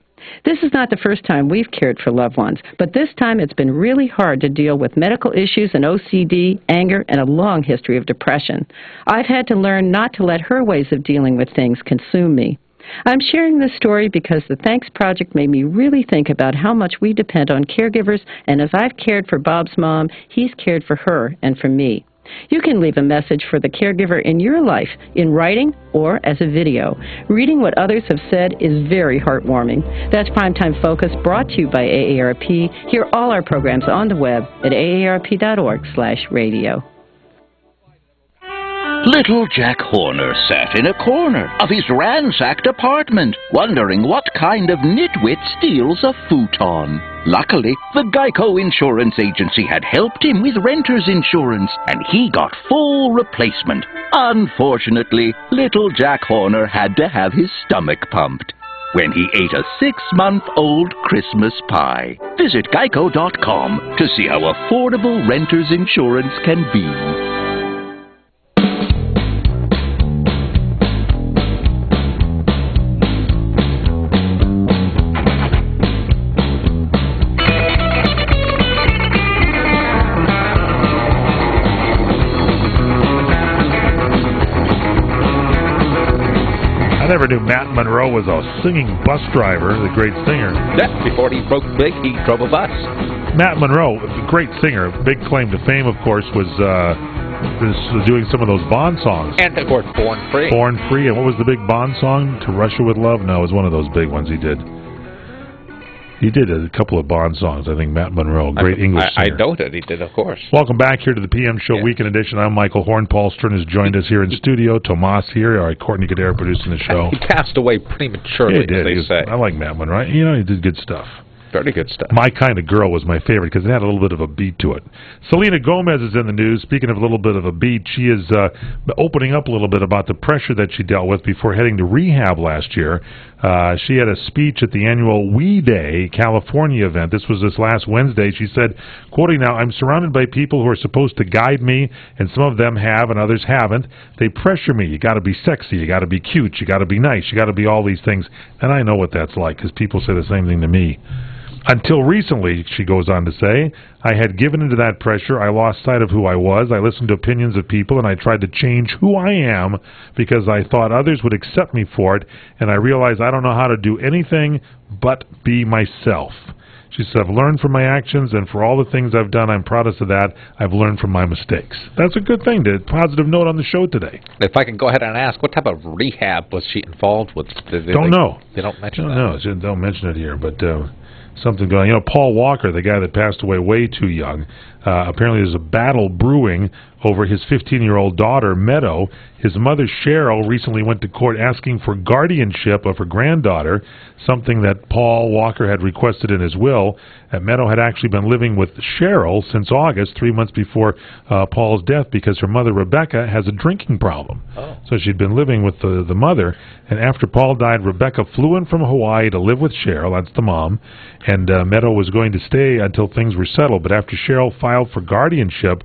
This is not the first time we've cared for loved ones, but this time it's been really hard to deal with medical issues and OCD, anger, and a long history of depression. I've had to learn not to let her ways of dealing with things consume me. I'm sharing this story because the Thanks Project made me really think about how much we depend on caregivers, and as I've cared for Bob's mom, he's cared for her and for me. You can leave a message for the caregiver in your life in writing or as a video. Reading what others have said is very heartwarming. That's Primetime Focus, brought to you by AARP. Hear all our programs on the web at aarp.org/radio. Little Jack Horner sat in a corner of his ransacked apartment, wondering what kind of nitwit steals a futon. Luckily, the Geico Insurance Agency had helped him with renter's insurance, and he got full replacement. Unfortunately, little Jack Horner had to have his stomach pumped when he ate a 6-month-old Christmas pie. Visit geico.com to see how affordable renter's insurance can be. I never knew Matt Monroe was a singing bus driver, the great singer. Yeah, before he broke big, he drove a bus. Matt Monroe, a great singer. Big claim to fame, of course, was doing some of those Bond songs. And, of course, Born Free. Born Free. And what was the big Bond song? To Russia with Love? No, it was one of those big ones he did. He did a couple of Bond songs, I think, Matt Monroe, great English singer. I noted he did, of course. Welcome back here to the PM Show Weekend Edition. I'm Michael Horn. Paul Stern has joined us here in studio. Tomas here. All right, Courtney Cadera producing the show. He passed away prematurely, he did. as they say. I like Matt Monroe. You know, he did good stuff. Very good stuff. My Kind of Girl was my favorite because it had a little bit of a beat to it. Selena Gomez is in the news. Speaking of a little bit of a beat, she is opening up a little bit about the pressure that she dealt with before heading to rehab last year. She had a speech at the annual We Day California event. This was this last Wednesday. She said, quoting now, "I'm surrounded by people who are supposed to guide me, and some of them have and others haven't. They pressure me. You got to be sexy. You got to be cute. You got to be nice. You got to be all these things." And I know what that's like because people say the same thing to me. Until recently, she goes on to say, "I had given into that pressure. I lost sight of who I was. I listened to opinions of people, and I tried to change who I am because I thought others would accept me for it, and I realized I don't know how to do anything but be myself." She said, "I've learned from my actions, and for all the things I've done, I'm proudest of that. I've learned from my mistakes." That's a good thing. Positive note on the show today. If I can go ahead and ask, what type of rehab was she involved with? Don't know. They don't mention that. No, don't mention it here, but... something going. You know, Paul Walker, the guy that passed away way too young, apparently there's a battle brewing over his 15-year-old daughter, Meadow. His mother, Cheryl, recently went to court asking for guardianship of her granddaughter, something that Paul Walker had requested in his will. Meadow had actually been living with Cheryl since August, 3 months before Paul's death, because her mother, Rebecca, has a drinking problem. Oh. So she'd been living with the mother, and after Paul died, Rebecca flew in from Hawaii to live with Cheryl, that's the mom, and Meadow was going to stay until things were settled. But after Cheryl filed for guardianship,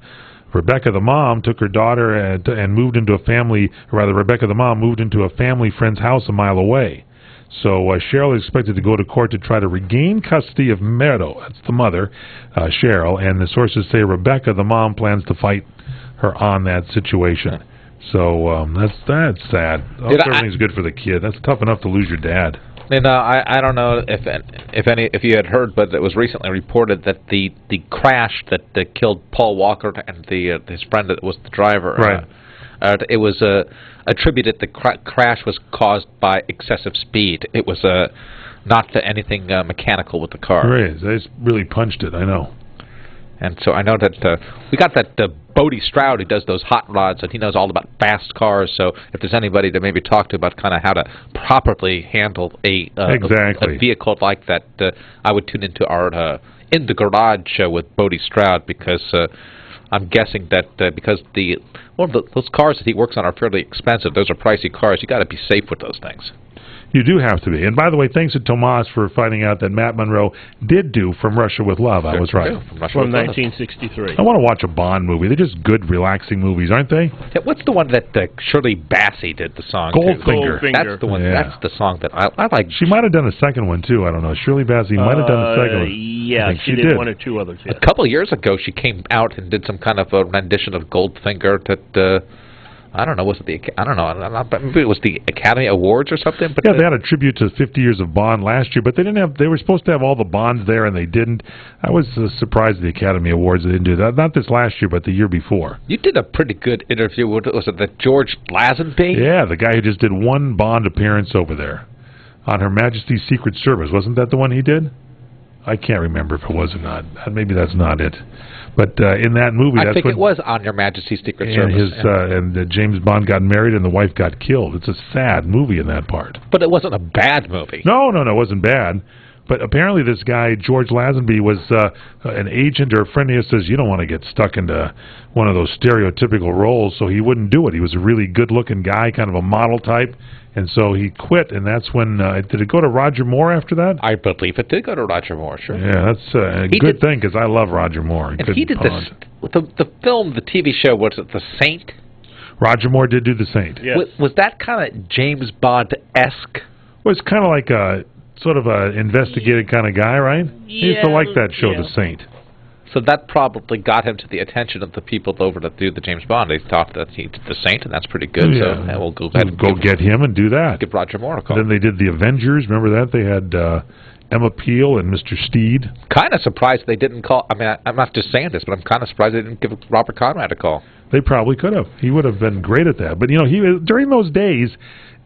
Rebecca, the mom, took her daughter and moved into Rebecca, the mom, moved into a family friend's house a mile away. So Cheryl is expected to go to court to try to regain custody of Meadow, that's the mother, Cheryl, and the sources say Rebecca, the mom, plans to fight her on that situation. So that's sad. Everything's good for the kid. That's tough enough to lose your dad. And I don't know if you had heard, but it was recently reported that the crash that killed Paul Walker and his friend that was the driver. Right. It was attributed the crash was caused by excessive speed. It was not anything mechanical with the car. Right. They just really punched it. I know. And so I know that we got that Bodie Stroud who does those hot rods, and he knows all about fast cars. So if there's anybody to maybe talk to about kind of how to properly handle a vehicle like that, I would tune into our In the Garage show with Bodie Stroud, because I'm guessing that because those cars that he works on are fairly expensive. Those are pricey cars. You got to be safe with those things. You do have to be. And by the way, thanks to Tomas for finding out that Matt Monroe did do From Russia with Love. I was right. From 1963. I want to watch a Bond movie. They're just good, relaxing movies, aren't they? Yeah, what's the one that Shirley Bassey did the song Goldfinger. to? That's the one. Yeah. That's the song that I like. She might have done a second one, too. I don't know. Shirley Bassey might have done the second one. Yeah, she did one or two others. Yeah. A couple of years ago, she came out and did some kind of a rendition of Goldfinger that... I don't know. Was it maybe it was the Academy Awards or something. But yeah, they had a tribute to 50 years of Bond last year, but they didn't have. They were supposed to have all the Bonds there, and they didn't. I was surprised at the Academy Awards they didn't do that. Not this last year, but the year before. You did a pretty good interview with was it the George Lazenby? Yeah, the guy who just did one Bond appearance over there on Her Majesty's Secret Service. Wasn't that the one he did? I can't remember if it was or not. Maybe that's not it. But in that movie, I think it was on Your Majesty's Secret Service. And James Bond got married and the wife got killed. It's a sad movie in that part. But it wasn't a bad movie. No, it wasn't bad. But apparently this guy, George Lazenby, was an agent or a friend of his says, you don't want to get stuck into one of those stereotypical roles, so he wouldn't do it. He was a really good-looking guy, kind of a model type. And so he quit, and that's when... did it go to Roger Moore after that? I believe it did go to Roger Moore, sure. Yeah, that's a good thing, because I love Roger Moore. And he did the film, the TV show, was it The Saint? Roger Moore did do The Saint. Yes. Was that kind of James Bond-esque? Well, it's kind of like a sort of an investigative kind of guy, right? He used to like that show, The Saint. So that probably got him to the attention of the people over to do the James Bond. They thought that he did The Saint, and that's pretty good. Yeah. So we'll go ahead and get him and do that. Give Roger Moore a call. Then they did The Avengers. Remember that? They had Emma Peel and Mr. Steed. Kind of surprised they didn't call. I mean, I'm not just saying this, but I'm kind of surprised they didn't give Robert Conrad a call. They probably could have. He would have been great at that. But, during those days,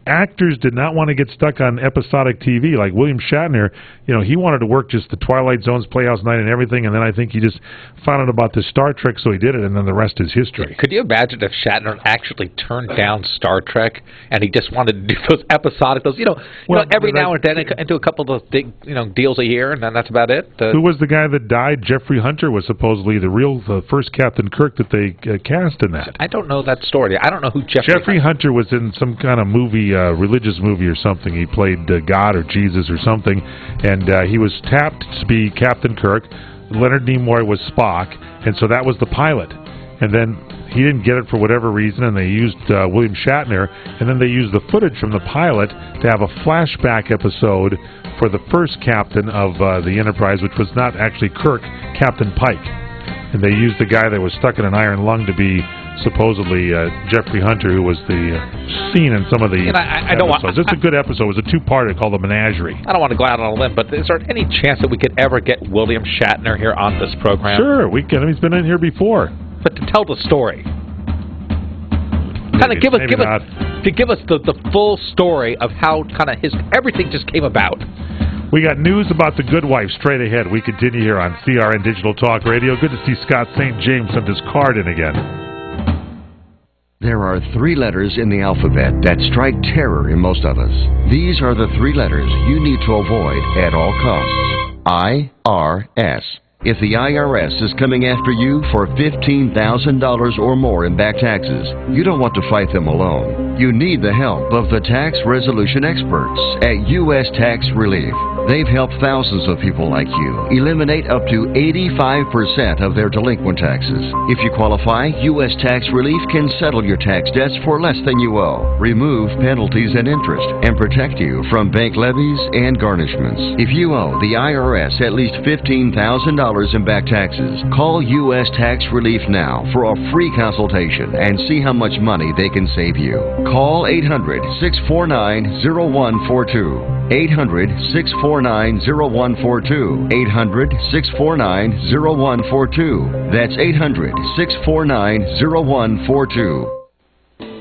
actors did not want to get stuck on episodic TV. Like William Shatner, he wanted to work just the Twilight Zones, Playhouse Night, and everything, and then I think he just found out about the Star Trek, so he did it, and then the rest is history. Could you imagine if Shatner actually turned down Star Trek, and he just wanted to do those episodic, every now and then into a couple of those big, deals a year, and then that's about it? Who was the guy that died? Jeffrey Hunter was supposedly the first Captain Kirk that they cast in that. I don't know that story. I don't know who Jeffrey Hunter was in some kind of movie, religious movie or something. He played God or Jesus or something, and he was tapped to be Captain Kirk. Leonard Nimoy was Spock, and so that was the pilot. And then he didn't get it for whatever reason, and they used William Shatner, and then they used the footage from the pilot to have a flashback episode for the first captain of the Enterprise, which was not actually Kirk, Captain Pike. And they used the guy that was stuck in an iron lung to be supposedly Jeffrey Hunter, who was the scene in some of the episodes. It's a good episode. It was a two-parter called The Menagerie. I don't want to go out on a limb, but is there any chance that we could ever get William Shatner here on this program? Sure, we can. He's been in here before. But to tell the story. Kind of give us the full story of how kind of everything just came about. We got news about The Good Wife straight ahead. We continue here on CRN Digital Talk Radio. Good to see Scott St. James sent his card in again. There are 3 letters in the alphabet that strike terror in most of us. These are the 3 letters you need to avoid at all costs. IRS. If the IRS is coming after you for $15,000 or more in back taxes, you don't want to fight them alone. You need the help of the tax resolution experts at U.S. Tax Relief. They've helped thousands of people like you eliminate up to 85% of their delinquent taxes. If you qualify, U.S. Tax Relief can settle your tax debts for less than you owe, remove penalties and interest, and protect you from bank levies and garnishments. If you owe the IRS at least $15,000 in back taxes, call U.S. Tax Relief now for a free consultation and see how much money they can save you. Call 800-649-0142. 800-649-0142. 800-649-0142. That's 800-649-0142.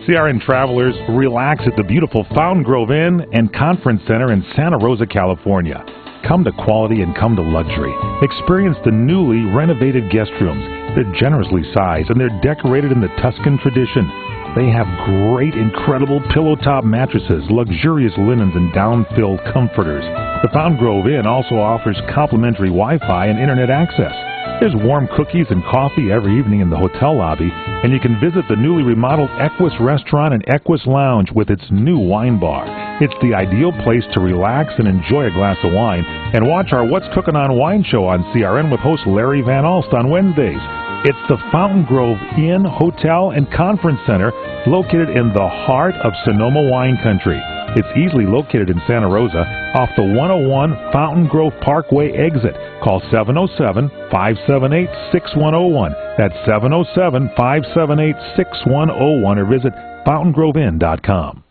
CRN travelers, relax at the beautiful Fountain Grove Inn and Conference Center in Santa Rosa, California. Come to quality and come to luxury. Experience the newly renovated guest rooms. They're generously sized and they're decorated in the Tuscan tradition. They have great, incredible pillow-top mattresses, luxurious linens, and down-filled comforters. The Fountain Grove Inn also offers complimentary Wi-Fi and internet access. There's warm cookies and coffee every evening in the hotel lobby, and you can visit the newly remodeled Equus Restaurant and Equus Lounge with its new wine bar. It's the ideal place to relax and enjoy a glass of wine and watch our What's Cooking on Wine show on CRN with host Larry Van Alst on Wednesdays. It's the Fountain Grove Inn, Hotel, and Conference Center located in the heart of Sonoma wine country. It's easily located in Santa Rosa off the 101 Fountain Grove Parkway exit. Call 707-578-6101. That's 707-578-6101 or visit fountaingroveinn.com.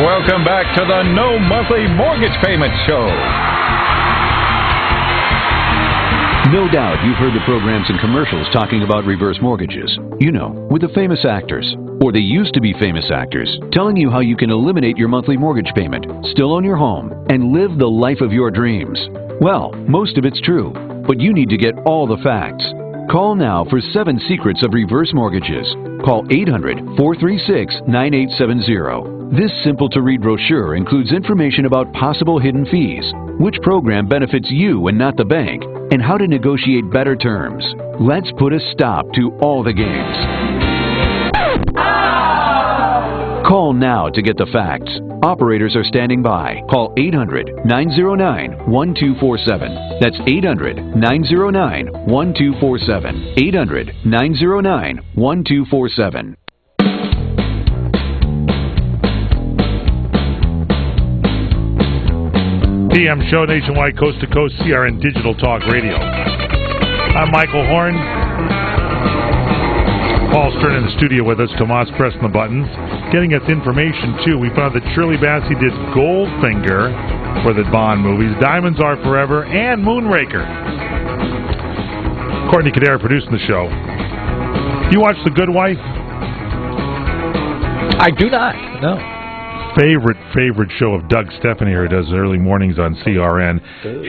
Welcome back to the No Monthly Mortgage Payment Show. No doubt you've heard the programs and commercials talking about reverse mortgages. You know, with the famous actors, or they used to be famous actors, telling you how you can eliminate your monthly mortgage payment, still own your home, and live the life of your dreams. Well, most of it's true, but you need to get all the facts. Call now for 7 secrets of reverse mortgages. Call 800-436-9870. This simple-to-read brochure includes information about possible hidden fees, which program benefits you and not the bank, and how to negotiate better terms. Let's put a stop to all the games. Call now to get the facts. Operators are standing by. Call 800-909-1247. That's 800-909-1247. 800-909-1247. PM show nationwide, coast to coast, CRN Digital Talk Radio. I'm Michael Horn. Paul Stern in the studio with us. Tomas pressing the buttons, getting us information too. We found that Shirley Bassey did Goldfinger for the Bond movies, Diamonds Are Forever, and Moonraker. Courtney Kadar producing the show. You watch The Good Wife? I do not. No. Favorite show of Doug Stephanie here, does early mornings on CRN.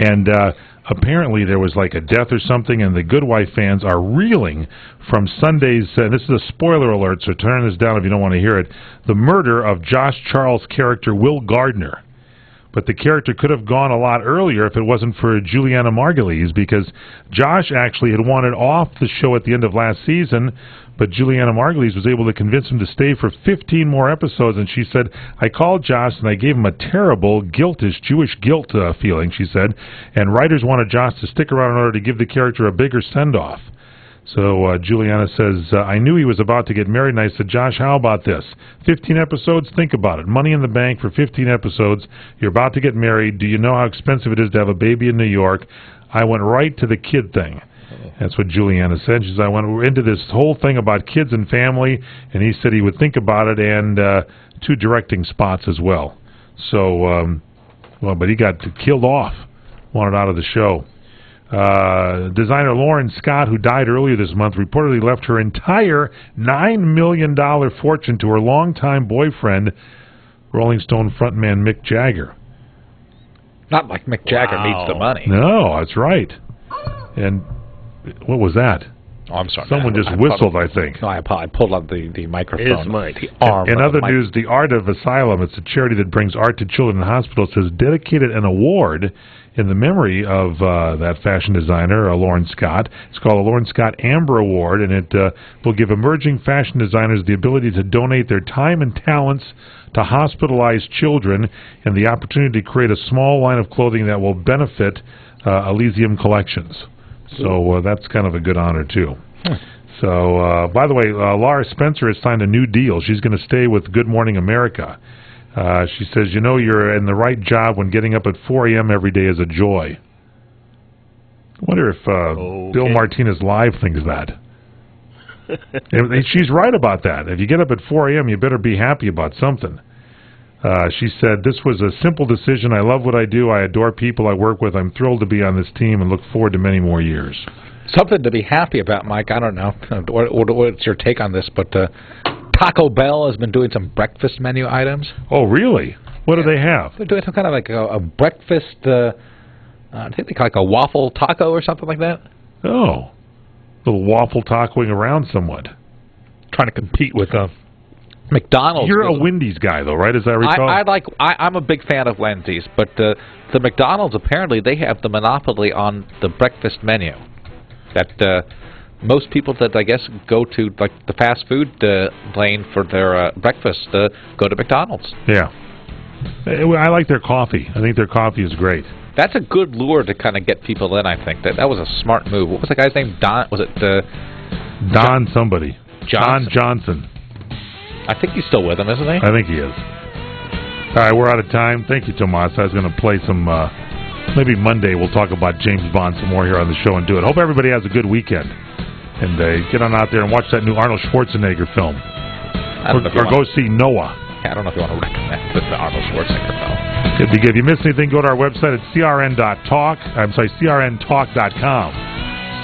And apparently there was like a death or something, and the Good Wife fans are reeling from Sunday's, this is a spoiler alert, so turn this down if you don't want to hear it, the murder of Josh Charles' character Will Gardner. But the character could have gone a lot earlier if it wasn't for Juliana Margulies, because Josh actually had wanted off the show at the end of last season, but Juliana Margulies was able to convince him to stay for 15 more episodes, and she said, I called Josh and I gave him a terrible, guiltish, Jewish guilt feeling, she said, and writers wanted Josh to stick around in order to give the character a bigger send-off. So Juliana says, I knew he was about to get married, and I said, Josh, how about this? 15 episodes? Think about it. Money in the bank for 15 episodes. You're about to get married. Do you know how expensive it is to have a baby in New York? I went right to the kid thing. That's what Juliana said. She said, I went into this whole thing about kids and family, and he said he would think about it, and 2 directing spots as well. So, but he got killed off, wanted out of the show. Designer Lauren Scott, who died earlier this month, reportedly left her entire $9 million fortune to her longtime boyfriend, Rolling Stone frontman Mick Jagger. Not like Mick Jagger needs the money. No, that's right. And what was that? Oh, I'm sorry. Someone just whistled, I think. No, I pulled out the microphone. It's mine. The arm. In other news, the Art of Asylum, it's a charity that brings art to children in hospitals, has dedicated an award in the memory of that fashion designer, Lauren Scott. It's called the Lauren Scott Amber Award, and it will give emerging fashion designers the ability to donate their time and talents to hospitalized children and the opportunity to create a small line of clothing that will benefit Elysium Collections. So that's kind of a good honor, too. So, by the way, Laura Spencer has signed a new deal. She's going to stay with Good Morning America. She says, you know, you're in the right job when getting up at 4 a.m. every day is a joy. I wonder if Bill Martinez Live thinks that. She's right about that. If you get up at 4 a.m., you better be happy about something. She said, this was a simple decision. I love what I do. I adore people I work with. I'm thrilled to be on this team and look forward to many more years. Something to be happy about, Mike. I don't know. What's your take on this? But Taco Bell has been doing some breakfast menu items. Oh, really? What do they have? They're doing some kind of like a breakfast, I think they call it like a waffle taco or something like that. Oh. A little waffle tacoing around somewhat. Trying to compete with McDonald's. You're a Wendy's guy, though, right? As I recall. I'm a big fan of Wendy's, but the McDonald's, apparently they have the monopoly on the breakfast menu. That most people that I guess go to like the fast food lane for their breakfast go to McDonald's. Yeah, I like their coffee. I think their coffee is great. That's a good lure to kind of get people in. I think that was a smart move. What was the guy's name? Don? Was it Don somebody? Johnson. Don Johnson. I think he's still with him, isn't he? I think he is. All right, we're out of time. Thank you, Tomas. I was going to play some. Maybe Monday we'll talk about James Bond some more here on the show and do it. Hope everybody has a good weekend. And get on out there and watch that new Arnold Schwarzenegger film. Or go see Noah. Yeah, I don't know if you want to recommend the Arnold Schwarzenegger film. If you missed anything, go to our website at crn.talk. I'm sorry, crntalk.com.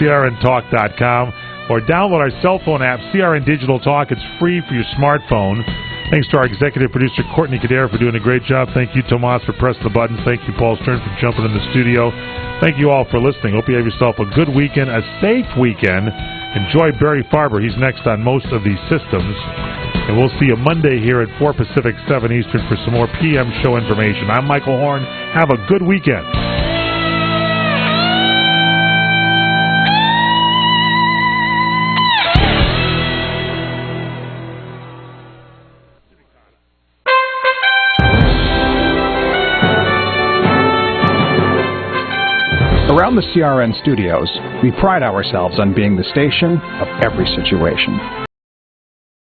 crntalk.com. Or download our cell phone app, CRN Digital Talk. It's free for your smartphone. Thanks to our executive producer, Courtney Kadera, for doing a great job. Thank you, Tomas, for pressing the buttons. Thank you, Paul Stern, for jumping in the studio. Thank you all for listening. Hope you have yourself a good weekend, a safe weekend. Enjoy Barry Farber. He's next on most of these systems. And we'll see you Monday here at 4 Pacific, 7 Eastern for some more PM show information. I'm Michael Horn. Have a good weekend. Around the CRN studios, we pride ourselves on being the station of every situation.